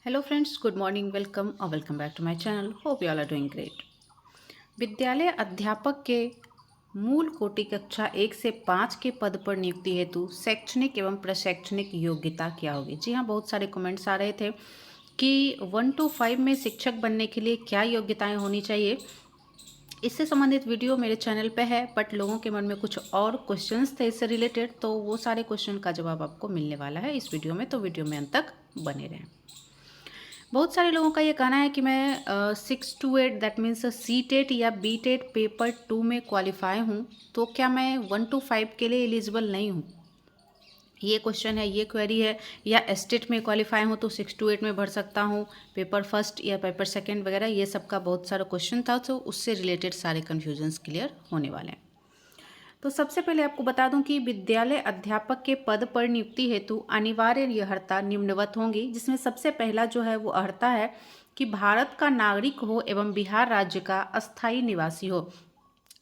Hello friends, good morning, welcome or welcome back to my channel. Hope you all are doing great. विद्यालय अध्यापक के मूल कोटि कक्षा 1 से 5 के पद पर नियुक्ति हेतु शैक्षणिक एवं प्रशैक्षणिक योग्यता क्या होगी। जी हाँ, बहुत सारे कमेंट्स आ रहे थे कि 1 to 5 में शिक्षक बनने के लिए क्या योग्यताएं होनी चाहिए। इससे संबंधित वीडियो मेरे चैनल पे है, बट लोगों के मन में कुछ और क्वेश्चंस थे इससे रिलेटेड, तो वो सारे क्वेश्चन का जवाब आपको मिलने वाला है इस वीडियो में, तो वीडियो में अंत तक बने रहें। बहुत सारे लोगों का ये कहना है कि मैं 6 to 8 that means C TET या बी टेट पेपर 2 में क्वालिफाई हूँ, तो क्या मैं 1 to 5 के लिए एलिजिबल नहीं हूँ। ये क्वेश्चन है, ये क्वेरी है। या एस्टेट में क्वालिफाई हूँ तो 6 to 8 में भर सकता हूँ, पेपर फर्स्ट या पेपर सेकंड वगैरह, ये सब का बहुत सारा क्वेश्चन था, तो उससे रिलेटेड सारे कन्फ्यूजन्स क्लियर होने वाले हैं। तो सबसे पहले आपको बता दूं कि विद्यालय अध्यापक के पद पर नियुक्ति हेतु अनिवार्य यह अर्हता निम्नवत होंगी, जिसमें सबसे पहला जो है वो अर्हता है कि भारत का नागरिक हो एवं बिहार राज्य का अस्थायी निवासी हो।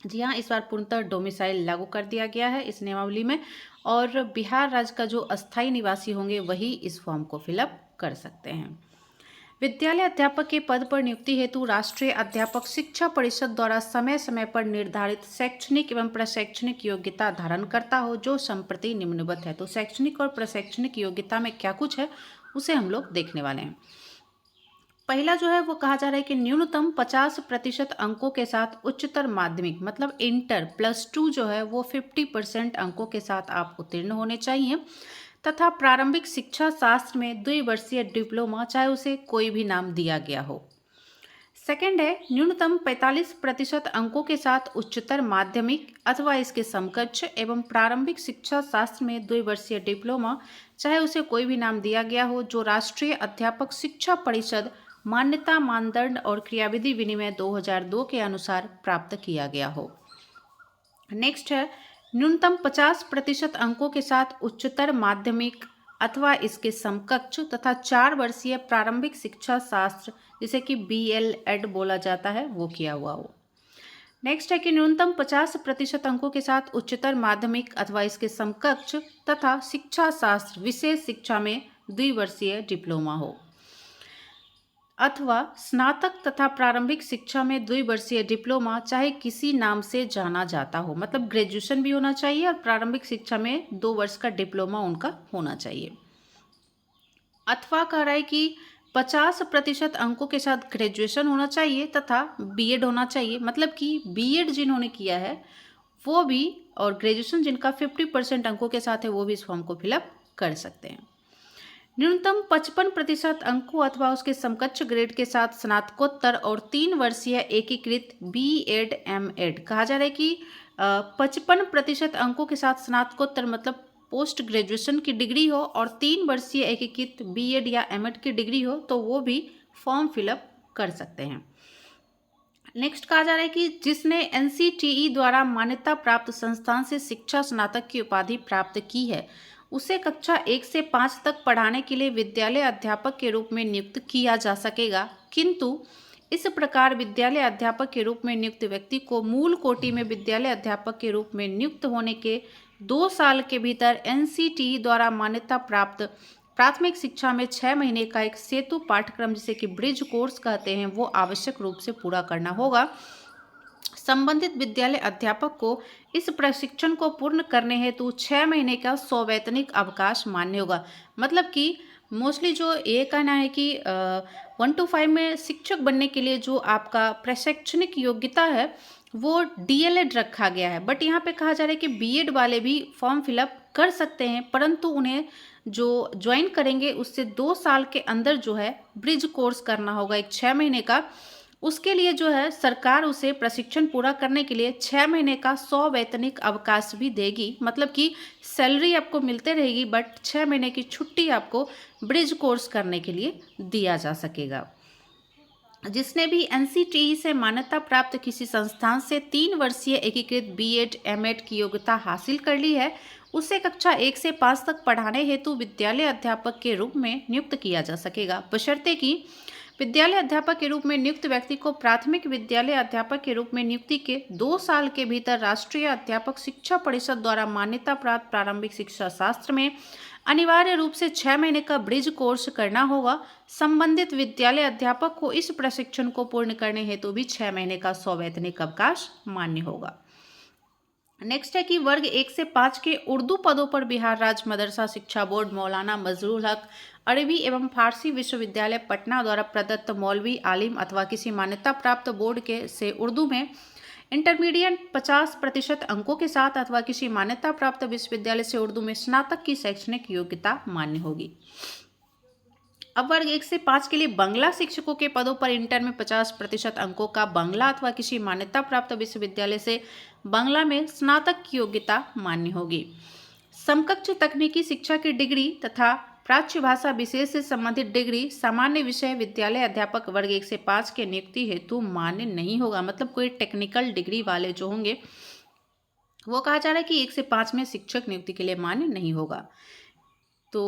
जी हाँ, इस बार पूर्णतः डोमिसाइल लागू कर दिया गया है इस नियमावली में, और बिहार राज्य का जो अस्थायी निवासी होंगे वही इस फॉर्म को फिलअप कर सकते हैं। विद्यालय अध्यापक के पद पर नियुक्ति हेतु राष्ट्रीय अध्यापक शिक्षा परिषद द्वारा समय समय पर निर्धारित शैक्षणिक एवं प्रशैक्षणिक योग्यता धारण करता हो, जो संप्रति निम्नवत है। तो शैक्षणिक और प्रशैक्षणिक योग्यता में क्या कुछ है उसे हम लोग देखने वाले हैं। पहला जो है वो कहा जा रहा है कि न्यूनतम 50% अंकों के साथ उच्चतर माध्यमिक मतलब इंटर +2 जो है वो 50% अंकों के साथ आप उत्तीर्ण होने चाहिए, तथा प्रारंभिक शिक्षा शास्त्र में 2 वर्षीय डिप्लोमा, चाहे उसे कोई भी नाम दिया गया हो। सेकंड है न्यूनतम 45% अंकों के साथ उच्चतर माध्यमिक अथवा इसके समकक्ष एवं प्रारंभिक शिक्षा शास्त्र में 2 वर्षीय डिप्लोमा, चाहे उसे कोई भी नाम दिया गया हो, जो राष्ट्रीय अध्यापक शिक्षा परिषद मान्यता मानदंड और क्रियाविधि विनिमय 2002 के अनुसार प्राप्त किया गया हो। नेक्स्ट है न्यूनतम 50% अंकों के साथ उच्चतर माध्यमिक अथवा इसके समकक्ष तथा 4 वर्षीय प्रारंभिक शिक्षा शास्त्र, जिसे कि BL.Ed बोला जाता है, वो किया हुआ हो। नेक्स्ट है कि न्यूनतम 50% अंकों के साथ उच्चतर माध्यमिक अथवा इसके समकक्ष तथा शिक्षा शास्त्र विशेष शिक्षा में 2 वर्षीय डिप्लोमा हो, अथवा स्नातक तथा प्रारंभिक शिक्षा में 2 वर्षीय डिप्लोमा, चाहे किसी नाम से जाना जाता हो, मतलब ग्रेजुएशन भी होना चाहिए और प्रारंभिक शिक्षा में 2 वर्ष का डिप्लोमा उनका होना चाहिए। अथवा कह रहा है कि 50% अंकों के साथ ग्रेजुएशन होना चाहिए तथा बीएड होना चाहिए, मतलब कि बीएड जिन्होंने किया है वो भी, और ग्रेजुएशन जिनका 50% अंकों के साथ है वो भी इस फॉर्म को फिलअप कर सकते हैं। न्यूनतम 55% अंकों अथवा उसके समकक्ष ग्रेड के साथ स्नातकोत्तर और 3 वर्षीय एकीकृत BEd.M.Ed कहा जा रहा है कि 55% अंकों के साथ स्नातकोत्तर मतलब पोस्ट ग्रेजुएशन की डिग्री हो और 3 वर्षीय एकीकृत BEd या M.Ed की डिग्री हो, तो वो भी फॉर्म फिलअप कर सकते हैं। नेक्स्ट कहा जा रहा है कि जिसने NCTE द्वारा मान्यता प्राप्त संस्थान से शिक्षा स्नातक की उपाधि प्राप्त की है, उसे कक्षा 1 से 5 तक पढ़ाने के लिए विद्यालय अध्यापक के रूप में नियुक्त किया जा सकेगा, किंतु इस प्रकार विद्यालय अध्यापक के रूप में नियुक्त व्यक्ति को मूल कोटि में विद्यालय अध्यापक के रूप में नियुक्त होने के 2 साल के भीतर NCTE द्वारा मान्यता प्राप्त प्राथमिक शिक्षा में 6 महीने का एक सेतु पाठ्यक्रम, जिसे कि ब्रिज कोर्स कहते हैं, वो आवश्यक रूप से पूरा करना होगा। संबंधित विद्यालय अध्यापक को इस प्रशिक्षण को पूर्ण करने हेतु 6 महीने का सवैतनिक अवकाश मान्य होगा। मतलब कि मोस्टली जो ये कहना है कि 1 to 5 में शिक्षक बनने के लिए जो आपका प्रशैक्षणिक योग्यता है वो DL.Ed रखा गया है, बट यहाँ पे कहा जा रहा है कि BEd वाले भी फॉर्म फिलअप कर सकते हैं, परंतु उन्हें जो ज्वाइन करेंगे उससे 2 साल के अंदर जो है ब्रिज कोर्स करना होगा, एक 6 महीने का। उसके लिए जो है सरकार उसे प्रशिक्षण पूरा करने के लिए 6 महीने का सवैतनिक अवकाश भी देगी, मतलब कि सैलरी आपको मिलते रहेगी, बट 6 महीने की छुट्टी आपको ब्रिज कोर्स करने के लिए दिया जा सकेगा। जिसने भी NCTE से मान्यता प्राप्त किसी संस्थान से 3 वर्षीय एकीकृत BEd M.Ed की योग्यता हासिल कर ली है, उसे कक्षा 1 से 5 तक पढ़ाने हेतु विद्यालय अध्यापक के रूप में नियुक्त किया जा सकेगा, बशर्ते कि विद्यालय अध्यापक के रूप में नियुक्त व्यक्ति को प्राथमिक विद्यालय अध्यापक के रूप में नियुक्ति के 2 साल के भीतर राष्ट्रीय अध्यापक शिक्षा परिषद द्वारा मान्यता प्राप्त प्रारंभिक शिक्षा शास्त्र में अनिवार्य रूप से 6 महीने का ब्रिज कोर्स करना होगा। संबंधित विद्यालय अध्यापक को इस प्रशिक्षण को पूर्ण करने हेतु भी 6 महीने का सवैतनिक अवकाश मान्य होगा। नेक्स्ट है कि वर्ग 1 से 5 के उर्दू पदों पर बिहार राज्य मदरसा शिक्षा बोर्ड मौलाना मजरूल हक अरबी एवं फारसी विश्वविद्यालय पटना द्वारा प्रदत्त मौलवी आलिम अथवा किसी मान्यता प्राप्त बोर्ड के से उर्दू में इंटरमीडिएट 50% अंकों के साथ अथवा किसी मान्यता प्राप्त विश्वविद्यालय से उर्दू में स्नातक की शैक्षणिक योग्यता मान्य होगी। अब वर्ग 1 से 5 के लिए बांग्ला शिक्षकों के पदों पर इंटर में 50% अंकों का बांग्ला अथवा किसी मान्यता प्राप्त विश्वविद्यालय से बांग्ला में स्नातक की योग्यता मान्य होगी। समकक्ष तकनीकी शिक्षा की डिग्री तथा प्राच्य भाषा विषय से संबंधित डिग्री सामान्य विषय विद्यालय अध्यापक वर्ग 1 से 5 के नियुक्ति हेतु मान्य नहीं होगा। मतलब कोई टेक्निकल डिग्री वाले जो होंगे वो कहा जा रहा है कि 1 से 5 में शिक्षक नियुक्ति के लिए मान्य नहीं होगा। तो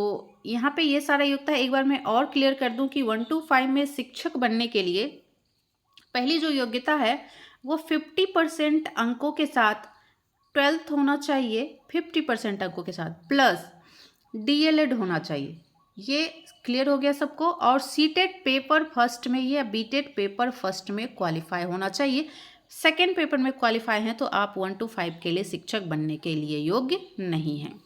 यहाँ पे ये सारा योग्यता एक बार मैं और क्लियर कर दूं कि 1 to 5 में शिक्षक बनने के लिए पहली जो योग्यता है वो 50% अंकों के साथ 12th होना चाहिए, 50% अंकों के साथ प्लस DLED होना चाहिए। ये क्लियर हो गया सबको। और सीटेट पेपर फर्स्ट में या बीटेट पेपर फर्स्ट में क्वालिफाई होना चाहिए। सेकेंड पेपर में क्वालिफाई हैं तो आप 1 to 5 के लिए शिक्षक बनने के लिए योग्य नहीं हैं।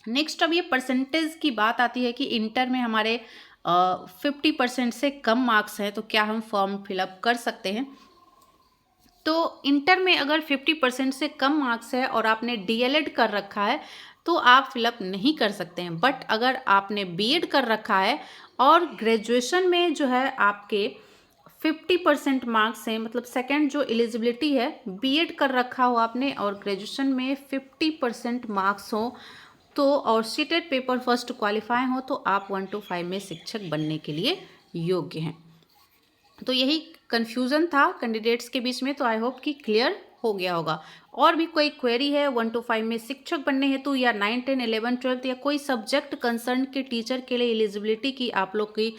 नेक्स्ट अब ये परसेंटेज की बात आती है कि इंटर में हमारे 50% से कम मार्क्स हैं तो क्या हम फॉर्म फिलअप कर सकते हैं। तो इंटर में अगर 50% से कम मार्क्स है और आपने DLED कर रखा है तो आप फिलअप नहीं कर सकते हैं। बट अगर आपने BEd कर रखा है और ग्रेजुएशन में जो है आपके 50% मार्क्स हैं, मतलब सेकेंड जो एलिजिबिलिटी है BEd कर रखा हो आपने और ग्रेजुएशन में 50% मार्क्स हो तो और सीटेट पेपर फर्स्ट क्वालिफाई हो तो आप 1 to 5 में शिक्षक बनने के लिए योग्य हैं। तो यही कन्फ्यूज़न था कैंडिडेट्स के बीच में, तो आई होप कि क्लियर हो गया होगा। और भी कोई क्वेरी है 1 to 5 में शिक्षक बनने हेतु या 9, 10, 11, 12 या कोई सब्जेक्ट कंसर्न के टीचर के लिए एलिजिबिलिटी की आप लोग की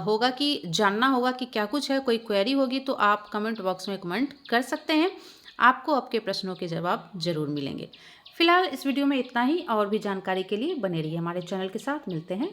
होगा कि जानना होगा कि क्या कुछ है, कोई क्वेरी होगी तो आप कमेंट बॉक्स में कमेंट कर सकते हैं। आपको आपके प्रश्नों के जवाब जरूर मिलेंगे। फिलहाल इस वीडियो में इतना ही। और भी जानकारी के लिए बने रहिए हमारे चैनल के साथ। मिलते हैं